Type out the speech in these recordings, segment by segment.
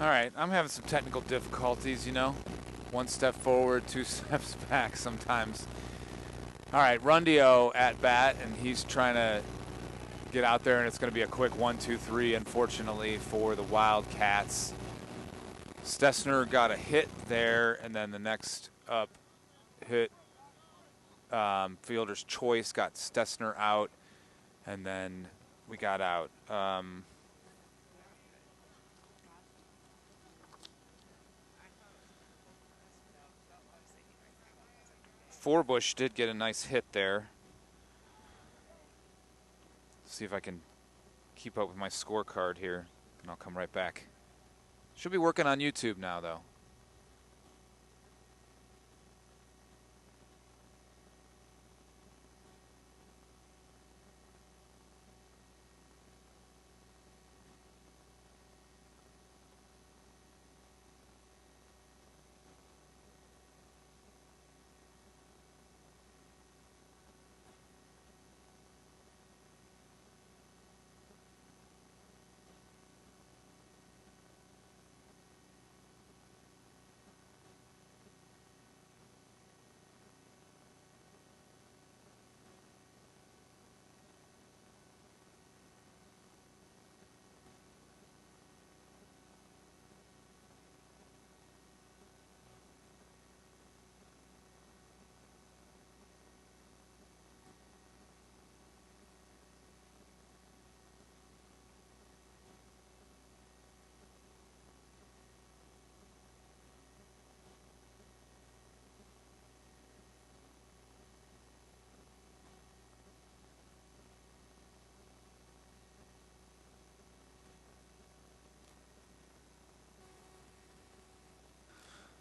All right, I'm having some technical difficulties, you know. One step forward, two steps back sometimes. All right, Rundio at bat, and he's trying to get out there, and it's going to be a quick 1-2-3, unfortunately, for the Wildcats. Stessner got a hit there, and then the next up hit, fielder's choice, got Stessner out, and then we got out. Forbush did get a nice hit there. See if I can keep up with my scorecard here, and I'll come right back. Should be working on YouTube now, though.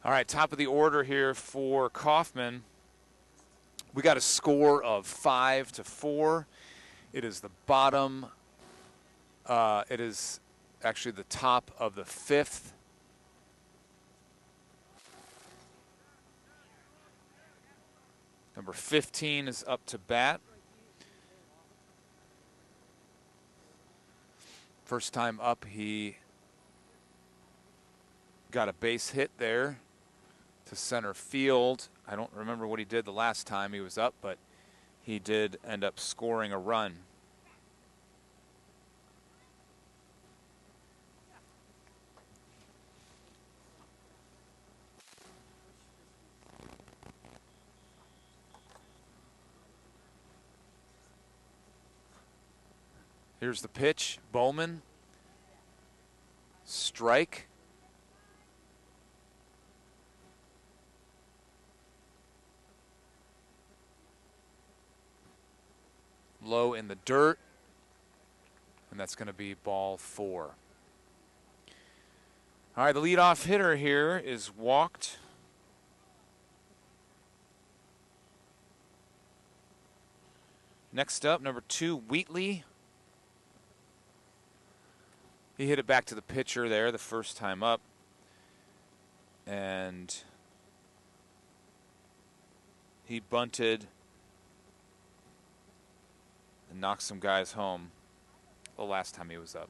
All right, top of the order here for Coffman. We got a score of 5-4. It is the bottom. It is actually the top of the 5th. Number 15 is up to bat. First time up, he got a base hit there to center field. I don't remember what he did the last time he was up, but he did end up scoring a run. Here's the pitch. Bowman. Strike. Low in the dirt, and that's going to be ball 4. All right, the leadoff hitter here is walked. Next up, number 2, Wheatley. He hit it back to the pitcher there the first time up, and he bunted and knocked some guys home the last time he was up.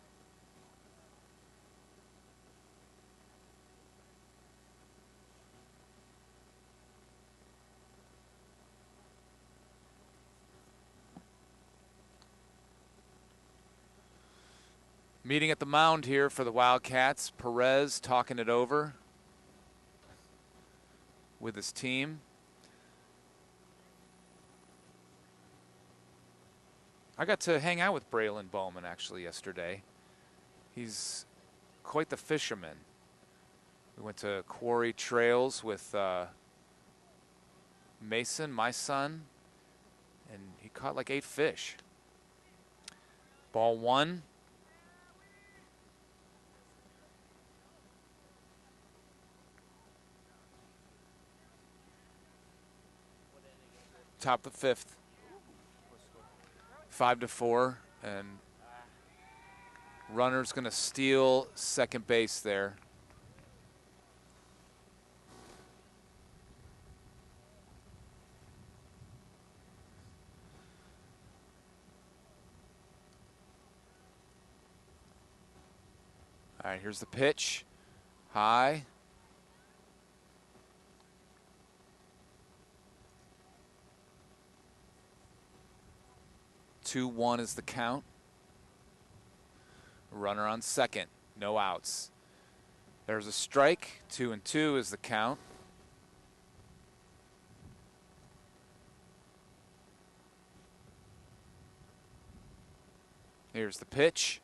Meeting at the mound here for the Wildcats. Perez talking it over with his team. I got to hang out with Braylon Bowman actually yesterday. He's quite the fisherman. We went to Quarry Trails with Mason, my son, and he caught like 8 fish. Ball 1. Top of the 5th. 5-4, and runner's going to steal second base there. All right, here's the pitch. High. Two, 1 is the count. Runner on second, no outs. There's a strike. 2-2 is the count. Here's the pitch.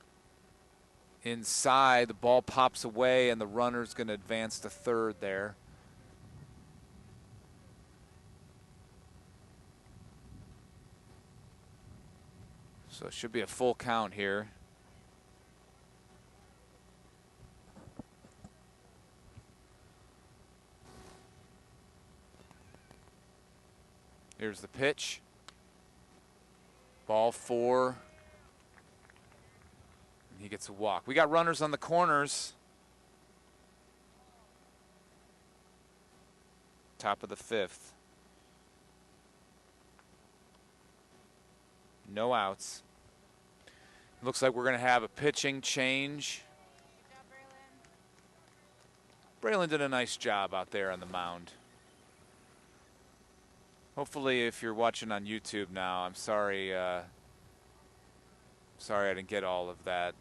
Inside, the ball pops away, and the runner's going to advance to third there. So it should be a full count here. Here's the pitch. Ball 4. And he gets a walk. We got runners on the corners. Top of the 5th. No outs. Looks like we're going to have a pitching change. Good job, Braylon did a nice job out there on the mound. Hopefully, if you're watching on YouTube now, I'm sorry. Sorry I didn't get all of that.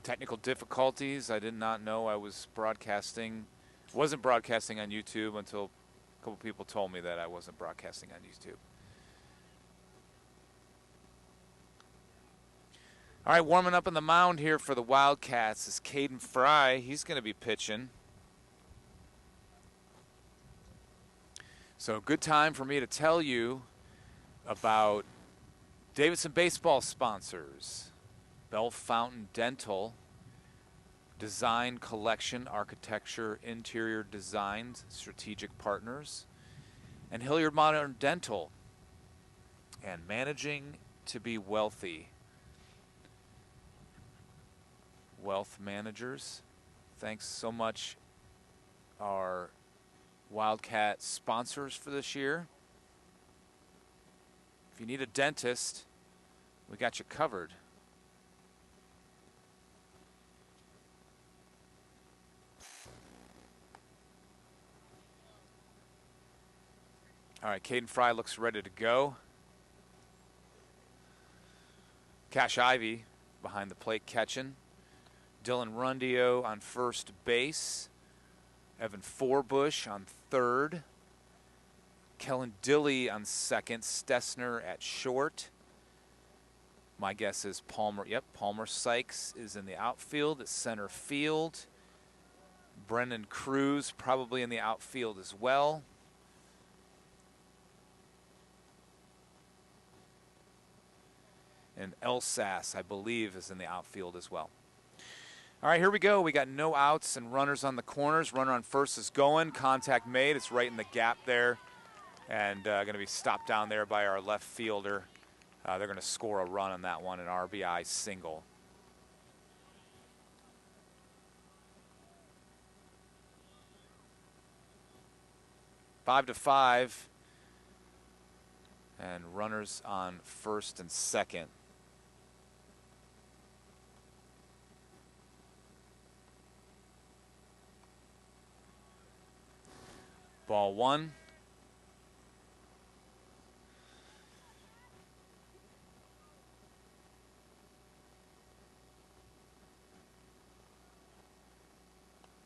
Technical difficulties. I did not know I was broadcasting. Wasn't broadcasting on YouTube until a couple people told me that I wasn't broadcasting on YouTube. All right, warming up on the mound here for the Wildcats is Caden Fry. He's going to be pitching. So good time for me to tell you about Davidson baseball sponsors. Bell Fountain Dental, Design Collection, Architecture, Interior Designs, Strategic Partners, and Hilliard Modern Dental, and Managing to be Wealthy. Wealth managers, thanks so much, our Wildcat sponsors for this year. If you need a dentist, we got you covered. All right, Caden Fry looks ready to go. Cash Ivy behind the plate catching. Dylan Rundio on first base. Evan Forbush on third. Kellen Dilley on second. Stessner at short. My guess is Palmer. Yep, Palmer Sykes is in the outfield at center field. Brendan Cruz probably in the outfield as well. And Elsas, I believe, is in the outfield as well. All right, here we go. We got no outs and runners on the corners. Runner on first is going. Contact made. It's right in the gap there. And going to be stopped down there by our left fielder. They're going to score a run on that one, an RBI single. Five to 5. And runners on first and second. Ball 1.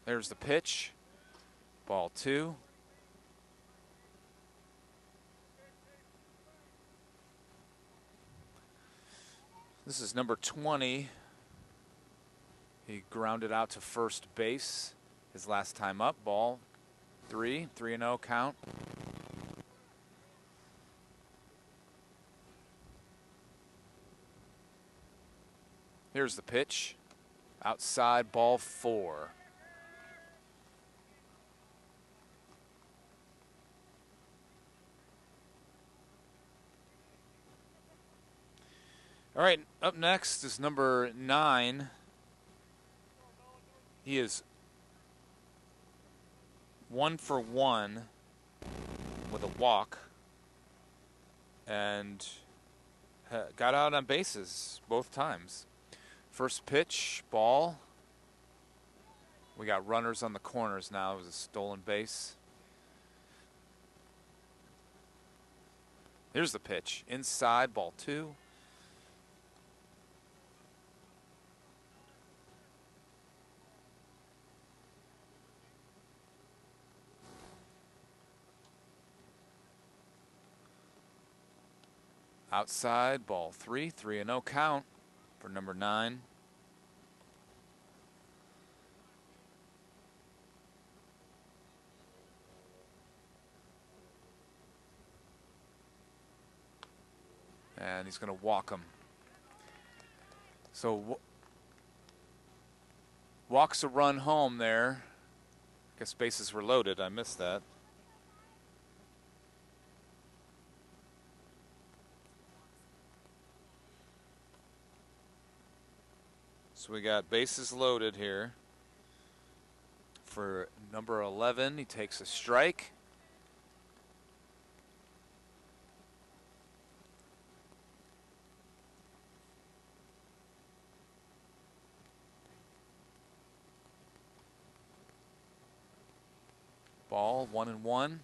There's the pitch. Ball 2. This is number 20. He grounded out to first base his last time up. Ball 3, 3-0 count. Here's the pitch. Outside, ball 4. All right, up next is number 9. He is 1 for 1 with a walk and got out on bases both times. First pitch, ball. We got runners on the corners now. It was a stolen base. Here's the pitch. Inside, ball 2. Outside, ball 3. 3-0 count for number 9. And he's going to walk him. So walks a run home there. I guess bases were loaded. I missed that. So we got bases loaded here for number 11. He takes a strike. Ball 1-1.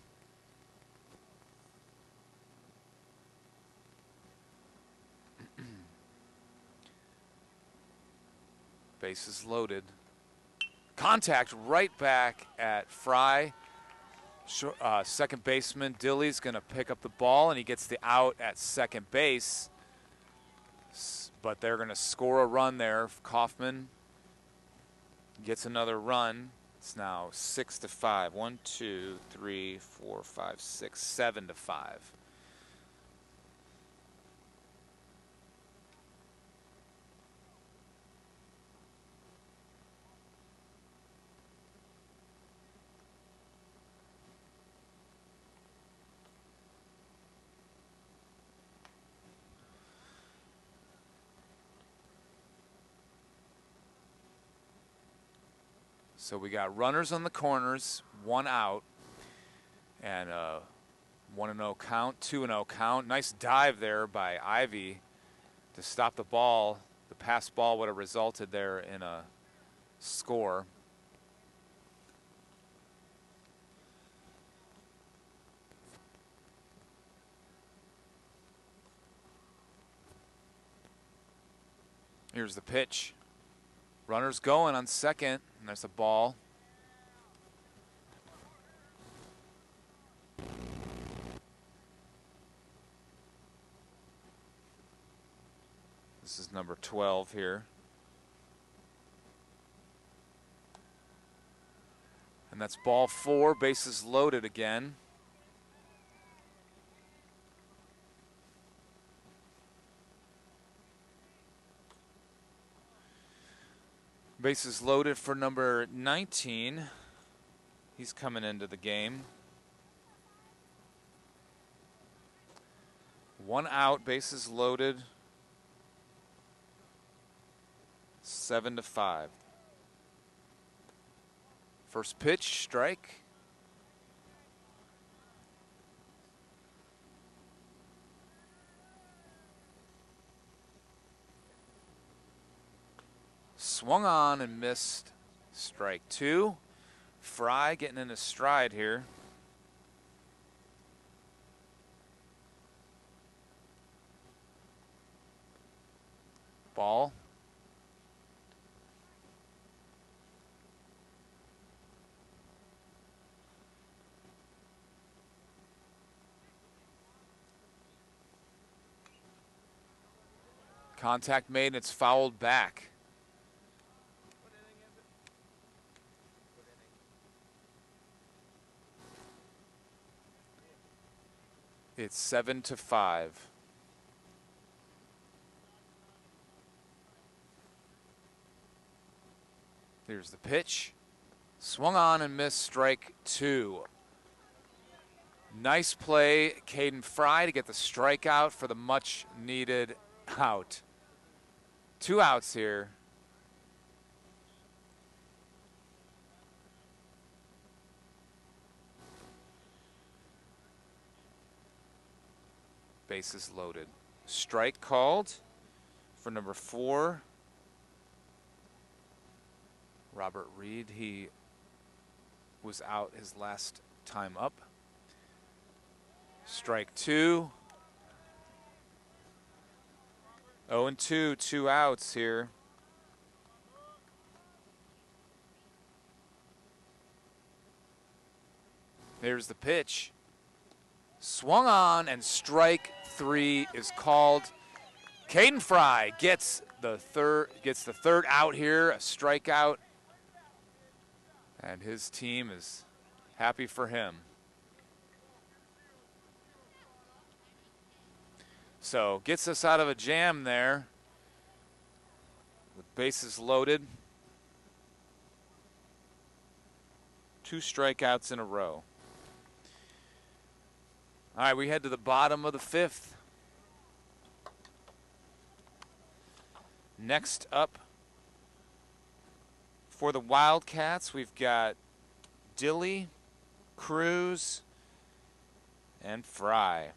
Bases loaded. Contact right back at Fry. Second baseman Dilly's going to pick up the ball, and he gets the out at second base. But they're going to score a run there. Coffman gets another run. It's now 6-5. 1, 2, 3, 4, 5, 6, 7-5. So we got runners on the corners, 1 out, and 1-0 count, 2-0 count. Nice dive there by Ivy to stop the ball. The pass ball would have resulted there in a score. Here's the pitch. Runners going on second, and there's a ball. This is number 12 here. And that's ball 4, bases loaded again. Bases loaded for number 19. He's coming into the game. 1 out, bases loaded. 7-5. First pitch, strike. Swung on and missed. Strike 2. Fry getting in his stride here. Ball. Contact made and it's fouled back. It's 7-5. Here's the pitch. Swung on and missed, strike 2. Nice play, Caden Fry, to get the strikeout for the much needed out. 2 outs here. Bases loaded. Strike called for number 4. Robert Reed, he was out his last time up. Strike 2. 0-2, 2 outs here. There's the pitch. Swung on, and strike 3 is called. Caden Fry gets the third out here, a strikeout. And his team is happy for him. So gets us out of a jam there. With bases loaded. 2 strikeouts in a row. All right, we head to the bottom of the 5th. Next up for the Wildcats, we've got Dilly, Cruz, and Fry.